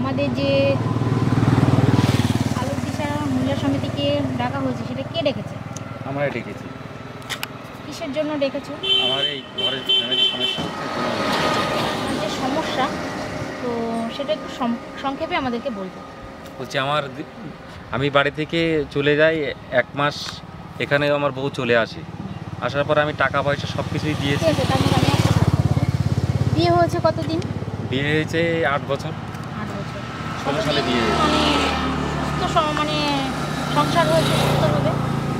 আমাদের যে আলোক দিশা মহিলা সমিতিকে ডাকা হয়েছে সেটা কে ডেকেছে? আমরাই ডেকেছি। কিসের জন্য ডেকেছো? আমার এই ঘরের ফ্যামিলির সমস্যা হচ্ছে, যে সমস্যা, তো সেটা একটু সংক্ষেপে আমাদেরকে বলবো। বলছি আমি বাড়ি থেকে চলে যাই 1 মাস, এখানে আমার বউ চলে আসে। আসার পর আমি টাকা পয়সা সব কিছুই দিয়েছি। বিয়ে হয়েছে কতদিন? বিয়ে হয়েছে 8 বছর। 8 বছর। 16 সালে বিয়ে হয়েছে। মানে সংসার হয়েছে সুস্থভাবে?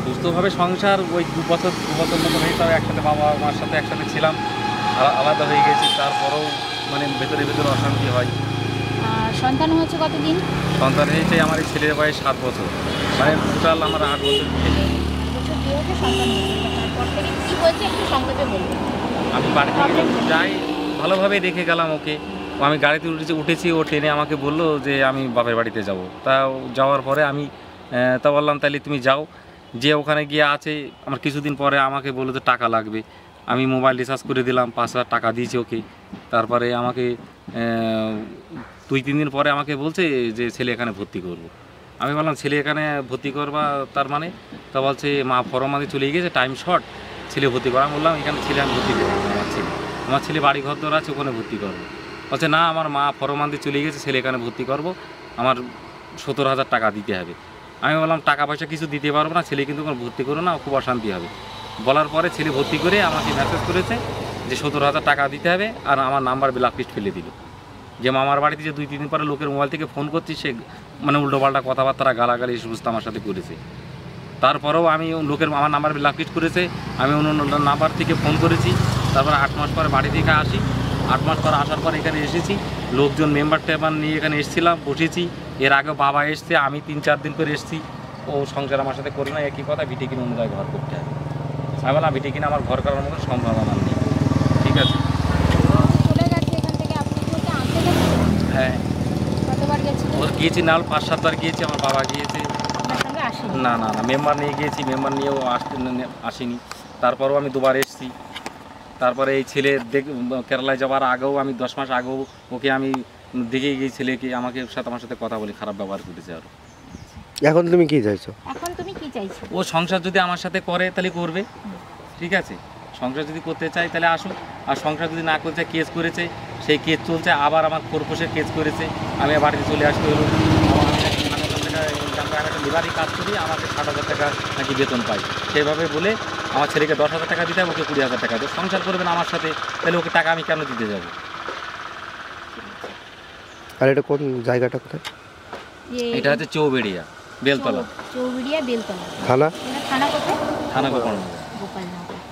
সুস্থভাবে সংসার ওই 2 বছর মতো হয়েছে। একসাথে বাবা মার সাথে একসাথে ছিলাম, আলাদা হয়ে গেছি। তারপরেও মানে ভেতরে অশান্তি হয়। সন্তান হয়েছে কতদিন? সন্তান হয়েছে আমার এই ছেলের বয়স 7 বছর, মানে টোটাল আমার 8 বছর বিয়ে। তারপর থেকে কী হয়েছে একটু সংক্ষেপে বলবো। আমি বাড়ি থেকে যাই, ভালোভাবে রেখে গেলাম ওকে। আমি গাড়িতে উঠেছি, ও ট্রেনে আমাকে বললো যে আমি বাপের বাড়িতে যাব। তা যাওয়ার পরে আমি তা বললাম তাহলে তুমি যাও। যে ওখানে গিয়ে আছে, আমার কিছুদিন পরে আমাকে বললো যে টাকা লাগবে। আমি মোবাইল রিচার্জ করে দিলাম, 5,000 টাকা দিয়েছি ওকে। তারপরে আমাকে 2-3 দিন পরে আমাকে বলছে যে ছেলে এখানে ভর্তি করবো। আমি বললাম ছেলে এখানে ভর্তি করবা তার মানে? তা বলছে মা ফরমাদি চলে গিয়েছে, টাইম শর্ট, ছেলে ভর্তি করা। আমি বললাম এখানে ছেলে আমি ভর্তি করবো, আমার ছেলে বাড়ি ঘর দর আছে, ওখানে ভর্তি করবো। বলছে না, আমার মা ফরমাদি চলে গেছে, ছেলে এখানে ভর্তি করবো, আমার 17,000 টাকা দিতে হবে। আমি বললাম টাকা পয়সা কিছু দিতে পারবো না, ছেলে কিন্তু ওখানে ভর্তি করো না, খুব অশান্তি হবে। বলার পরে ছেলে ভর্তি করে আমাকে মেসেজ করেছে যে 17,000 টাকা দিতে হবে, আর আমার নাম্বার ব্ল্যাকলিস্ট ফেলে দিল। যে মামার বাড়িতে যে 2-3 দিন পরে লোকের মোবাইল থেকে ফোন করছি, সে মানে উল্টোপাল্টা কথাবার্তা গালাগালি সমস্ত আমার সাথে করেছে। তারপরেও আমি লোকের আমার নাম্বার ব্ল্যাকলিস্ট করেছে, আমি অন্য নাম্বার থেকে ফোন করেছি। তারপর 8 মাস পরে বাড়ি থেকে আসি। 8 মাস পর আসার পর এখানে এসেছি, লোকজন মেম্বার টেম্বার নিয়ে এখানে এসেছিলাম, বসেছি। এর আগে বাবা এসছে, আমি 3-4 দিন করে এসেছি। ও সংসার আমার সাথে করে না, একই কথা, ভিটে কিনে অন্য জায়গায় ঘর করতে হবে। আমি বললাম ভিটে কিনে আমার ঘর করার মতো সম্ভাবনা নেই। ঠিক আছে, হ্যাঁ ওর গিয়েছি, না 5-7 বার গিয়েছি, আমার বাবা গিয়েছে। না মেম্বার নিয়ে গিয়েছি, মেম্বার নিয়েও আসেনি। তারপরেও আমি 2 বার এসেছি। তারপরে এই ছেলে কেরালায় যাওয়ার আগেও আমি 10 মাস আগেও ওকে আমি দেখে গিয়ে ছেলেকে আমার সাথে কথা বলি, খারাপ ব্যবহার করেছে। আরও এখন তুমি কি চাইছো? ও সংসার যদি আমার সাথে করে তাহলে করবে, ঠিক আছে। সংসার যদি করতে চাই তাহলে আসুক, আর সংসার যদি না করতে চাই, কেস করেছে, সেই কেস চলছে। আবার আমার খোরপোশের কেস করেছে, আমি বাড়িতে চলে আসতে হলো। আমি একটা লিভারি কাজ করি, আমাকে 60,000 টাকা নাকি বেতন পাই। সেইভাবে বলে আমার ছেলেকে 10,000 টাকা দিতে হবে, ওকে 20,000 টাকা দেয়। সংসার করবেন আমার সাথে, তাহলে ওকে টাকা আমি কেন দিতে যাবো? আর এটা কোন জায়গাটা কোথায়? এটা হচ্ছে চৌবেড়িয়া বেলতলা। থানা? থানা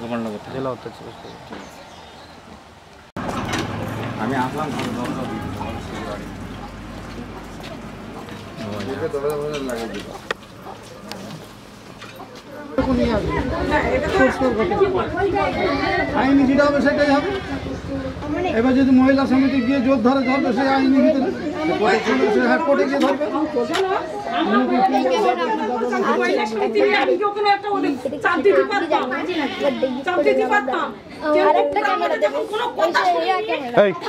গোপালনগর জেলা উত্তর চব্বিশ পরগনা। আমি আসলাম আইনি যেটা হবে সেটাই হবে। এবার যদি মহিলা সমিতি গিয়ে জোর ধরে সেই আইনি ভিতরে কোর্টে গিয়ে ধরবে।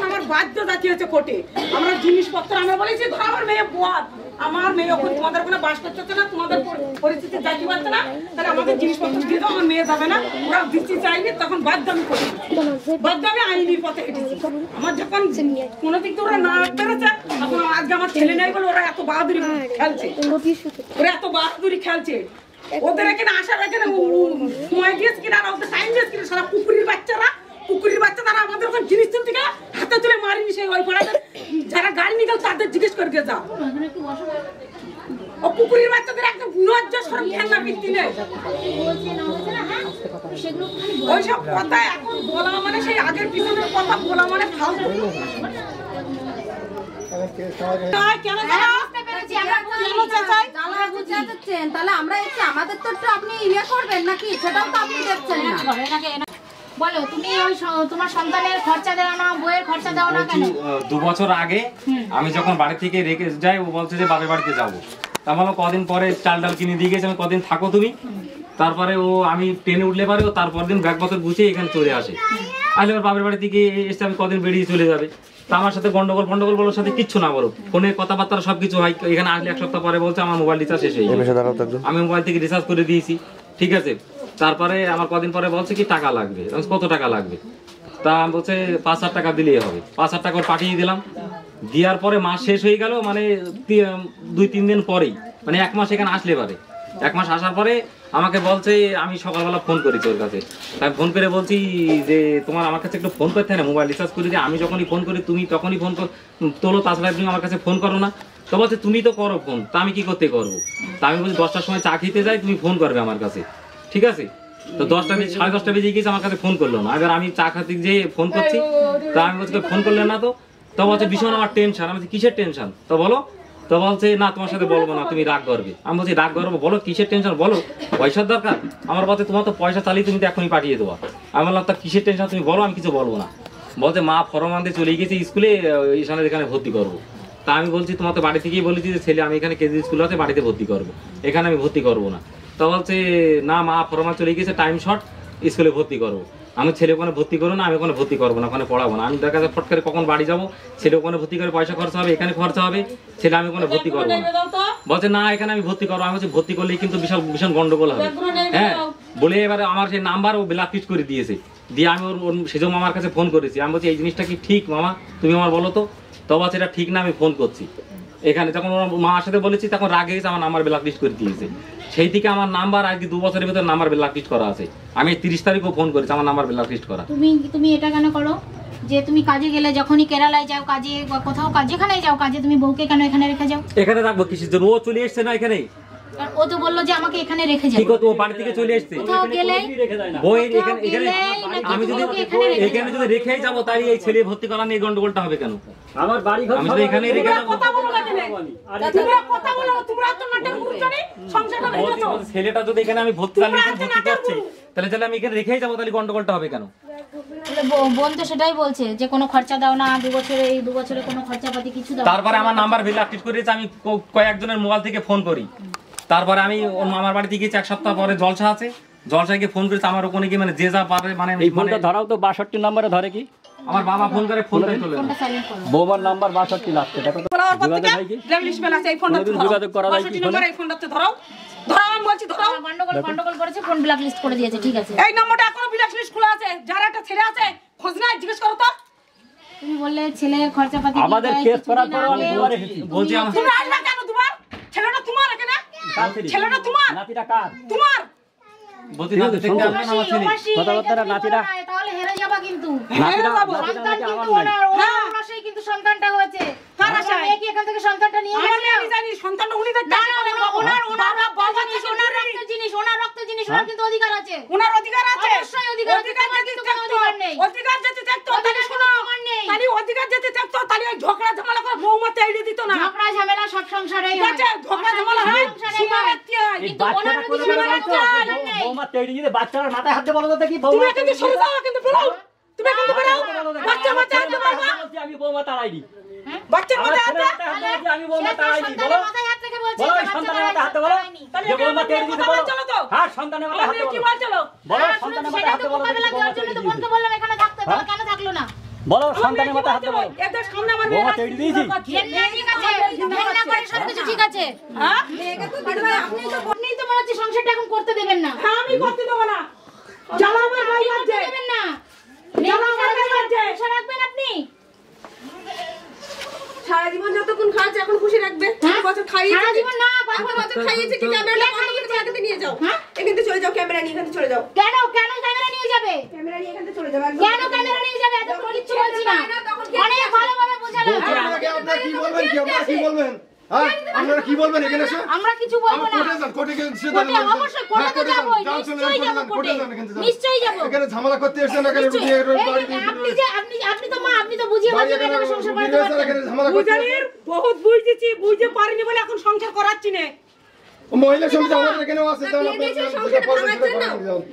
আমার বাধ্যতা কি হচ্ছে কোর্টে, আমরা জিনিসপত্র আমরা বলেছি আমার মেয়ে বদ, আমার মেয়ে ওখানে তোমাদের কোনো বাস করতে না, তোমাদের পরিস্থিতি যাইতে পারছে না, তাহলে আমাদের জিনিসপত্র দিয়ে দাও, আমার মেয়ে যাবে না। ওরা দিচ্ছি চাইনি, তখন বাধ্য আমি করি, বাধ্য আমি আইনির পথে হেঁটেছি। আমার যখন কোনো দিক থেকে ওরা না বেরোচ্ছে, তখন আজকে আমার ছেলে নেই বলে ওরা এত বাহাদুরি খেলছে, ওরা এত বাহাদুরি খেলছে। ওদের এখানে আসার এখানে সময় দিয়েছে কিনা, ওদের টাইম দিয়েছে কিনা, সারা পুকুরির বাচ্চা তারা আমাদের ওখানে জিনিস তুলতে গেলে হাতে তুলে মারিনি। সেই ওই পাড়াতে যারা গাড়ি নিয়ে গেল তাদের জিজ্ঞেস করে গিয়ে যাও। ও পুকুরির বাচ্চাদের একদম লজ্জা সরম খেলনা বৃত্তি নেই। ওইসব কথা এখন বলা মানে সেই আগের পিছনের কথা বলা মানে ফালতু। তাহলে আমরা আমাদের তো আপনি ইয়ে করবেন নাকি, সেটাও তো আপনি দেখছেন না। বলো, তুমি ওই তোমার সন্তানের খরচা দাও না, বইয়ের খরচা দাও না কেন? 2 বছর আগে আমি যখন বাড়ি থেকে রেখে যাই, ও বলছে যে বাপের বাড়িতে যাবো। তা বলো কদিন পরে চাল ডাল কিনে দিয়ে গেছে, আমি কদিন থাকো তুমি। তারপরে আমি ট্রেনে উঠলে পারে, ও তারপর দিন ব্যাগ বছর গুছিয়ে এখানে চলে আসে। আসলে ওর বাপের বাড়ি থেকে এসে আমি কদিন বেরিয়ে চলে যাবে। তা আমার সাথে গন্ডগোল বলার সাথে কিচ্ছু না বলো, ফোনে কথাবার্তা সবকিছু হয়। এখানে আসলে 1 সপ্তাহ পরে বলছে আমার মোবাইল রিচার্জ শেষ হয়ে গেছে। আমি মোবাইল থেকে রিচার্জ করে দিয়েছি, ঠিক আছে। তারপরে আমার কদিন পরে বলছে কি টাকা লাগবে, কত টাকা লাগবে, তা বলছে 5,000 টাকা দিলেই হবে। 5,000 টাকা পাঠিয়ে দিলাম। দেওয়ার পরে মাস শেষ হয়ে গেল, মানে 2-3 দিন পরেই, মানে 1 মাস এখানে আসলে পারে। 1 মাস আসার পরে আমাকে বলছে, আমি সকালবেলা ফোন করেছি ওর কাছে, তাই ফোন করে বলছি যে তোমার আমার কাছে একটু ফোন করতে হয় না, মোবাইল রিচার্জ করে দিয়ে আমি যখনই ফোন করি তুমি তখনই ফোন তোলো, তাছাড়া তুমি আমার কাছে ফোন করো না। তো বলছে তুমি তো করো ফোন, তা আমি কি করতে করবো। তা আমি বলছি 10টার সময় চা খেতে যাই, তুমি ফোন করবে আমার কাছে, ঠিক আছে। তো 10:30 বেজে গিয়েছে, আমার কাছে ফোন করলো না। এবার আমি চা খাতে যে ফোন করছি, তা আমি বলছি ফোন করলেন না তো বলছে ভীষণ আমার টেনশন। আমি বলছি কিসের টেনশন, তো বলো। তো বলছে না তোমার সাথে বলবো না, তুমি রাগ করবে। আমি বলছি রাগ করবো, বলো কিসের টেনশন বলো, পয়সার দরকার। আমার বলছে তোমার তো পয়সা চালিয়ে তুমি তো এখনই পাঠিয়ে দেবো। আমি বললাম তা কিসের টেনশন তুমি বলো, আমি কিছু বলবো না। বলছে মা ফরম আনতে চলে গেছে স্কুলে, এখানে ভর্তি করবো। তা আমি বলছি তোমার তো বাড়ি থেকেই বলেছি যে ছেলে আমি এখানে কেজি স্কুল আছে, বাড়িতে ভর্তি করবো, এখানে আমি ভর্তি করবো না। তো বলছে না মা ফরম চলে গেছে, টাইম শর্ট, স্কুলে ভর্তি করবো। আমি ছেলে ওখানে ভর্তি করবো না, আমি ওখানে ভর্তি করবো না, ওখানে পড়াবো না। আমি দেখা যায় ফট করে কখন বাড়ি যাবো, ছেলে ওখানে ভর্তি করে পয়সা খরচা হবে, এখানে খরচা হবে, ছেলে আমি ওখানে ভর্তি করবো না। বলছে না এখানে আমি ভর্তি করবো। আমি বলছি ভর্তি করলেই কিন্তু ভীষণ গন্ডগোল হবে, হ্যাঁ বলে এবারে আমার সেই নাম্বার ও ব্ল্যাকলিস্ট করে দিয়েছে। দিয়ে আমি ওর সেজন্য আমার কাছে ফোন করেছি। আমি বলছি এই জিনিসটা কি ঠিক মামা, তুমি আমার বলো তো। বলছে এটা ঠিক না, আমি ফোন করছি এখানে। তখন ওর মার সাথে বলেছি, তখন রাগে গেছে, আমার নাম্বার ব্ল্যাকলিস্ট করে দিয়েছে। সেই থেকে আমার নাম্বার আজকে 2 বছরের ভিতরে নাম্বার ব্ল্যাকলিস্ট করা আছে। আমি 30 তারিখও ফোন করেছি, আমার নাম্বার ব্ল্যাকলিস্ট করা। তুমি এটা কেন করো যে তুমি কাজে গেলে, যখনই কেরালায় যাও কাজে বা কোথাও যেখানে যাও কাজে, তুমি বউকে কেন এখানে রেখে যাও? এখানে রাখবো কিসের জন্য, ও চলে এসছে না এখানে। ও তো বললো যে আমাকে এখানে রেখে যাও। ঠিক আছে, ও বাড়ি থেকে চলে এসছে। কোথাও গেলে বই এখানে আমি যদি এখানে যদি রেখেই যাবো, তাই এই ছেলে ভর্তি করা নিয়ে গন্ডগোলটা হবে কেন? আমার বাড়ি ঘর আমি তো এখানেই রেখে যাবো। কথা বলো না কেন? তোমরা কথা বলো, তোমরা তো নাটক করছো না, সংসারটা ভেঙেছো। ছেলেটা যদি এখানে আমি ভর্তি করছি, তাহলে আমি এখানে রেখেই যাবো, তাহলে গন্ডগোলটা হবে কেন? বোন তো সেটাই বলছে যে কোনো খরচা দাও না, 2 বছরে এই 2 বছরে কোনো খরচাপাতি কিছু দাও। তারপরে আমার নাম্বার ব্ল্যাকলিস্ট করে দিয়েছে। আমি কয়েকজনের মোবাইল থেকে ফোন করি। তারপরে আমি ওর মামার বাড়িতে গিয়েছি, 1 সপ্তাহ পরে জলসা আছে, জলসায় গিয়ে ফোন করেছে। আমার ওখানে গিয়ে মানে যে যা পারে, মানে এই ফোনটা ধরাও তো 62 নম্বরে ধরে কি? আমার বাবা ফোন করে ফোনটাই তোলে না। বৌমার নাম্বার 62 লাগছে, দেখো তো যোগাযোগ হয় কি? ব্ল্যাকলিস্ট বেল আছে, এই ফোনটা যোগাযোগ করা যায় কি? নম্বর এই ফোনটাতে ধরাও, ধরাও আমি বলছি ধরাও। গন্ডগোল করেছে, ফোন ব্ল্যাকলিস্ট করে দিয়েছে, ঠিক আছে। এই নম্বরটা এখনো ব্ল্যাকলিস্ট খোলা আছে, যারা একটা ছেলে আছে খোঁজ নাই, জিজ্ঞেস করো তো। তুমি বললে ছেলের খরচাপাতি আমাদের কেস করার পর আমি দুবারে এসেছি। বলছি আমার তুমি আসবে কেন দুবার? ছেলেটা তোমার এখানে, ছেলেটা তোমার, নাতিটা কার? তোমার। বলছি না দেখতে আসবে না আমার ছেলে। কথাবার্তা নাতিরা তাহলে হেরে যাবা কিন্তু। নাতিরা সন্তান নাকি কিন্তু আমার নাই। ওনার আশায় কিন্তু সন্তানটা হয়েছে। কার আশায়? কি এখান থেকে সন্তানটা নিয়ে আমার গেছে? আমি জানি সন্তানটা উনি দেখতে না, আসে না, বলে। ওনার বাবা জিনিস, ওনার রক্ত জিনিস, ওনার রক্ত জিনিস, ওনার কিন্তু অধিকার আছে। ওনার অধিকার আছে, অবশ্যই অধিকার আছে, তোমার যদি কিন্তু কোনো থাকতো, অধিকার নেই। অধিকার যদি থাকতো তাহলে অধিকার শোনো, তোমার নেই। তাহলে অধিকার যদি থাকতো তাহলে ওই ঝগড়া ঝামেলা করে বৌমা তেড়ে দিত না। ঝগড়া ঝামেলা সব সংসারেই ঠিক হয়। আছে, ঝগড়া ঝামেলা হয়, সংসারেই সীমা হয়। রাখতে হয়। এই কিন্তু বাচ্চাটা ওনার কোনো অধিকার ব্যাপার আছে, আছে? নেই। বৌমা তেড়ে দিয়ে বাচ্চার মাথায় হাত দিয়ে বলো তো দেখি, তুমি বৌমা কিন্তু সরে যাও, কিন্তু বেরো, তুমি কিন্তু বেরো। বাচ্চা বাচ্চা হাতে মারবা, বলছি আমি বৌমা তাড়াইনি। বাচ্চার আমার মাথায় ছেলের হাতে। মাথায় হাত দিয়ে বলছি আমি বৌমা সে তার তাড়াইনি। বলো সন্তানের মাথায় হাত রেখে বলছে বলো যে এই বাচ্চা সন্তানের তারা মাথায় হাত দিয়ে বলো। হয়নি। যে বৌমা তেড়ে দিতে বলো। চলো তো। হ্যাঁ সন্তানের মাথায় হাত দিয়ে কি বলো। বল চলো। বলো হ্যাঁ, সন্তানের শুনুন, মাথায় হাত সেটাই তো দিয়ে বলো। মোকাবেলা দেওয়ার জন্য তো বোনকে বললাম এখানে থাকতে, তাহলে কেন থাকলো না? বলো সন্তানের মাথায় হাত দিয়ে বলো। এদের সামনে আমার বৌমা তেড়ে দিয়েছি। ঘেন্না ঠিক আছে, ঘেন্না করে সবকিছু ঠিক আছে। হ্যাঁ আপনিই তো মনে হচ্ছে সংসারটা এখন করতে দেবেন না। হ্যাঁ, আমি করতে দেবো না। জ্বালা আমার ভাই করতে আছে, দেবেন না। জ্বালা আমার ভাই আছে। আশা রাখবেন আপনি। সারা জীবন যতক্ষণ খাওয়াচ্ছে এখন খুশি রাখবে। হ্যাঁ? বছর খাইয়েছে, সারা জীবন না, 5 বছর খাইয়েছে কি ক্যামেরাটা বন্ধ করে এখান থেকে নিয়ে যাও। হ্যাঁ? এখান থেকে চলে যাও, ক্যামেরা নিয়ে এখান থেকে চলে যাও। কেন ক্যামেরা নিয়ে যাবে? ক্যামেরা নিয়ে এখান থেকে চলে যাও একদম। কেন ক্যামেরা নিয়ে যাবে? এত কোনো কিছু বলছি না। অনেক ভালোভাবে বোঝালাম। আপনারা কি বলবেন, কি আপনারা কি বলবেন? হ্যাঁ আপনারা কি বলবেন এখানে এসে? আমরা কিছু বলবো না। কোর্টে যান, কোর্টে গিয়ে কোর্টে অবশ্যই কোর্টে তো যাবোই, নিশ্চয়ই যাবো কোর্টে। নিশ্চয়ই যাবো। এখানে ঝামেলা করতে এসেছেন এখানে নিশ্চয়ই। আপনি তো মা, আপনি তো বুঝিয়ে বলছেন এভাবে সংসার করতে পারবেন। এখানে ঝামেলা করতে বুঝানির বহুত বুঝতেছি, বুঝতে পারিনি বলে এখন সংসার করাচ্ছি না। মহিলা সমিতি আমাদের এখানেও আছে, তাহলে বিয়ে দিয়েছিল সংসারটা ভাঙার জন্য।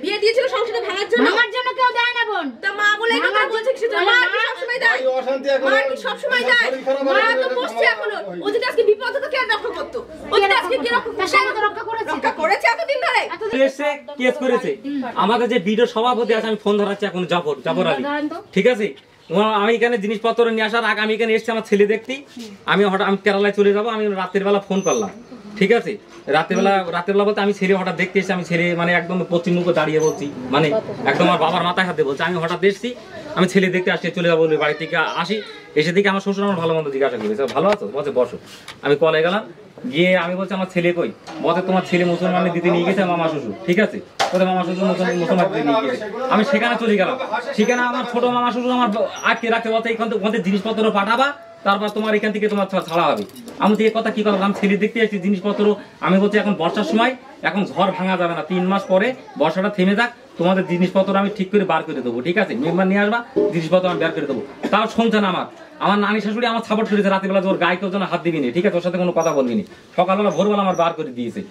বিয়ে দিয়েছিল সংসারটা ভাঙার জন্য। আমার জন্য কেউ দেয় না বোন। তা মা বলে এই কথা বলছে কি? মা কি সবসময় দেয়? অশান্তি এখন মা কি সবসময় দেয়? মা তো বসছে এখনো। ও যদি আজকে বিপদ হতো কে রক্ষা করতো? ও যদি আজকে কে রক্ষা তার সঙ্গে তো রক্ষা করেছে। রক্ষা করেছে এতদিন ধরে? এসে কেস করেছে। আমাদের যে ভিডিও সভাপতি আছে, আমি ফোন ধরাচ্ছি এখন জাফর আলী, ধরেন তো। ঠিক আছে। আমি এখানে জিনিসপত্র নিয়ে আসার আগে আমি এখানে এসেছি আমার ছেলে দেখতে। আমি কেরালায় চলে যাবো, আমি রাতের বেলা ফোন করলাম, ঠিক আছে। রাতের বেলা বলতে আমি ছেলে হঠাৎ দেখতে এসেছি, আমি ছেলে মানে একদম পশ্চিম মুখে দাঁড়িয়ে বলছি, মানে একদম আমার বাবার মাথায় হাতে বলছে। আমি হঠাৎ এসেছি, আমি ছেলে দেখতে আসছি, চলে যাবো বাড়ি থেকে আসি। এসে দিকে আমার শ্বশুর আমার ভালো মন্দ জিজ্ঞাসা করেছে, ভালো আছো? বলছে বসো। আমি কলে গেলাম, গিয়ে আমি বলছি আমার ছেলে কই? বলছে তোমার ছেলে মুসলমানের দিতে নিয়ে গেছে মামা শ্বশুর, ঠিক আছে। মামা শ্বশুর মুসলমান দিতে নিয়ে গেছে। আমি সেখানে চলে গেলাম, সেখানে আমার ছোট মামা শ্বশুর আমার আটকে রাখতে বলছে এখান থেকে ওদের জিনিসপত্র পাঠাবা, তারপর তোমার এখান থেকে তোমার ছাড়া হবে। আমি তো এই কথা কি করলাম, ছেলে দেখতে এসেছি জিনিসপত্র। আমি বলছি এখন বর্ষার সময়, এখন ঝড় ভাঙা যাবে না, 3 মাস পরে বর্ষাটা থেমে যাক, তোমাদের জিনিসপত্র আমি ঠিক করে বার করে দেবো, ঠিক আছে। মেম্বার নিয়ে আসবা, জিনিসপত্র আমি বের করে দেবো। তাও শুনছেন আমার নানি শাশুড়ি আমার সাপোর্ট করেছে, রাতের ওর গায়ে কেউ যেন হাত দিবি না, ঠিক আছে, ওর সাথে কোনো কথা বলবি না। সকালবেলা ভোরবেলা আমার বার করে দিয়েছে।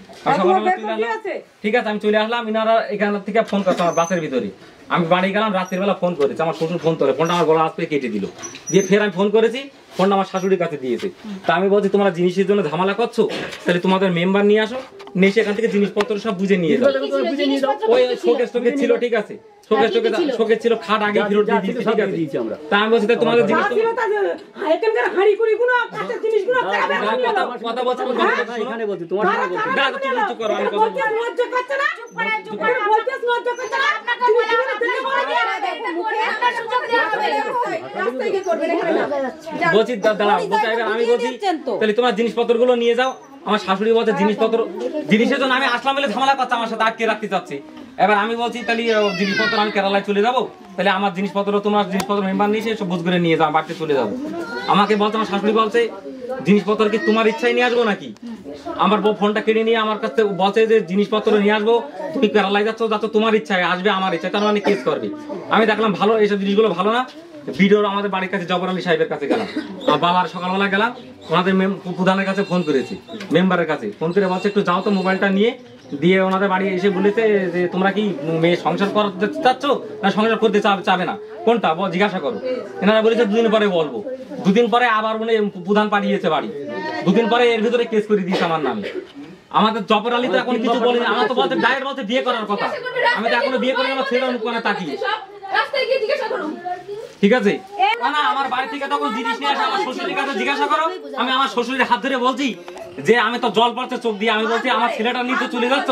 ঠিক আছে, আমি চলে আসলাম। ইনারা এখান থেকে ফোন করছে আমার বাসের ভিতরে। আমি বাড়ি গেলাম, রাতের বেলা ফোন করেছে, আমার শ্বশুর ফোন করে, ফোনটা আমার গলা আসতে কেটে দিল। দিয়ে ফের আমি ফোন করেছি, ফোনটা আমার শাশুড়ির কাছে দিয়েছে। তা আমি বলছি তোমরা জিনিসের জন্য ঝামেলা করছো, তাহলে তোমাদের মেম্বার নিয়ে আসো, নিয়ে এখান থেকে জিনিসপত্র সব বুঝে নিয়ে যাও। ওই শোকেস টোকেস ছিল, ঠিক আছে, শোকেস ছিল, খাট আগে ফেরত দিয়ে দিয়েছি, ঠিক আছে। তা আমি বলছি তোমাদের জিনিস কথা বলছি, এখানে বলছি তোমার সাথে বলছি দাঁড়া, আমি বলছি তাহলে তোমার জিনিসপত্র গুলো নিয়ে যাও। আমার শাশুড়ি বলছে জিনিসের জন্য আমি আসলাম বলে ঝামেলা করছে, আমার সাথে আটকে রাখতে চাচ্ছি। এবার আমি বলছি তাহলে জিনিসপত্র আমি কেরালায় চলে যাবো, তাহলে আমার জিনিসপত্র তোমার জিনিসপত্র মেম্বার নিয়ে সব বুঝ করে নিয়ে যাও, বাড়িতে চলে যাবো। আমাকে বলছে আমার শাশুড়ি বলছে জিনিসপত্র কি তোমার ইচ্ছায় নিয়ে আসবো নাকি? আমার বউ ফোনটা কেড়ে নিয়ে আমার কাছে বলছে যে জিনিসপত্র নিয়ে আসবো, তুমি কেরালায় যাচ্ছ, তোমার ইচ্ছায় আসবে, আমার ইচ্ছায়, তার মানে কেস করবে। আমি দেখলাম ভালো, এইসব জিনিসগুলো ভালো না। ভিডিওর আমাদের বাড়ির কাছে জবর আলী সাহেবের কাছে গেলাম, আর বাবার সকালবেলা গেলাম, ওনাদের প্রধানের কাছে ফোন করেছি, মেম্বারের কাছে ফোন করে বলছে একটু যাও তো মোবাইলটা নিয়ে। দিয়ে ওনাদের বাড়ি এসে বলেছে যে তোমরা কি মেয়ে সংসার করতে চাচ্ছ না সংসার করতে চাবে না, কোনটা জিজ্ঞাসা করো। এনারা বলেছে 2 দিন পরে বলবো। 2 দিন পরে আবার উনি প্রধান পাঠিয়েছে বাড়ি, 2 দিন পরে এর ভিতরে কেস করে দিয়েছে আমার নামে। আমাদের জবর আলী তো এখন কিছু বলেনি, আমার তো বলতে ডাইরেক্ট বলতে বিয়ে করার কথা। আমি তো এখনো বিয়ে করে আমার ছেলের মুখ কানে তাকিয়ে, ঠিক আছে। না আমার বাড়ি থেকে তখন জিনিস নিয়ে আসে, আমার শ্বশুরের কাছে জিজ্ঞাসা করো। আমি আমার শ্বশুরের হাত ধরে বলছি যে আমি তো জল পড়ছে চোখ দিয়ে, আমি বলছি আমার ছেলেটা নিতে চলে যাচ্ছ,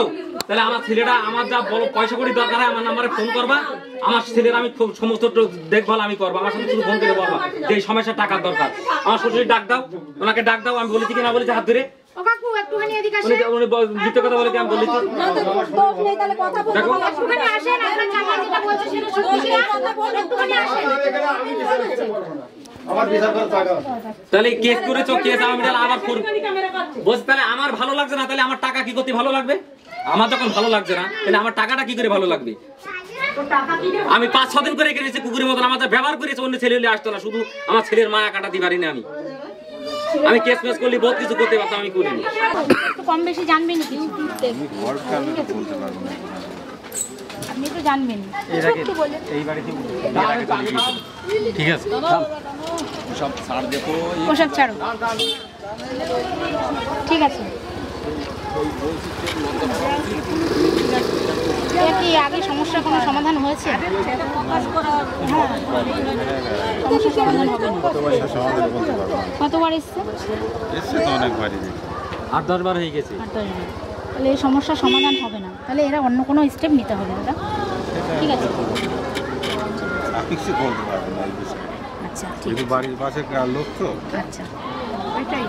তাহলে আমার ছেলেটা আমার যা পয়সা করি দরকার হয় আমার নাম্বারে ফোন করবা, আমার ছেলের আমি সমস্ত দেখভাল আমি করবো, আমার সাথে শুধু ফোন করে বলবা যে এই সমস্যা টাকার দরকার। আমার শ্বশুরের ডাক দাও, ওনাকে ডাক দাও। আমি বলেছি কিনা বলেছি হাত ধরে, মিথ্যে কথা বলে আমি বলেছি। তাহলে কেস করেছো, কেস আমি আবার বলছি তাহলে আমার ভালো লাগছে না, তাহলে আমার টাকা কি করতে ভালো লাগবে? আমার যখন ভালো লাগছে না তাহলে আমার টাকাটা কি করে ভালো লাগবে? আমি 5-6 দিন করে রেখে কুকুরের মতন আমার ব্যবহার করেছে, অন্য ছেলে হলে আসতো না, শুধু আমার ছেলের মায়া কাটাতে পারি না। আমি কেস মেস করলে বহুত কিছু করতে পারতাম, আমি করিনি। কম বেশি জানবেন কিছু, আপনি তো জানবেন, এই বাড়িতে ঠিক আছে, সব ছাড় দেখো, ওসব ছাড়ো, ঠিক আছে। কি আগে সমস্যার কোনো সমাধান হয়েছে? সমস্যার সমাধান হবে না। কতবার এসছে? তো অনেকবারই, 8-10 বার হয়ে গেছে। 8-10 বার। তাহলে এই সমস্যার সমাধান হবে না, তাহলে এরা অন্য কোনো স্টেপ নিতে হবে দাদা, ঠিক আছে। কিছু বলতে পারবো না এই বিষয়ে, আচ্ছা ঠিক আছে, বাড়ির পাশে লোক তো। আচ্ছা ওইটাই।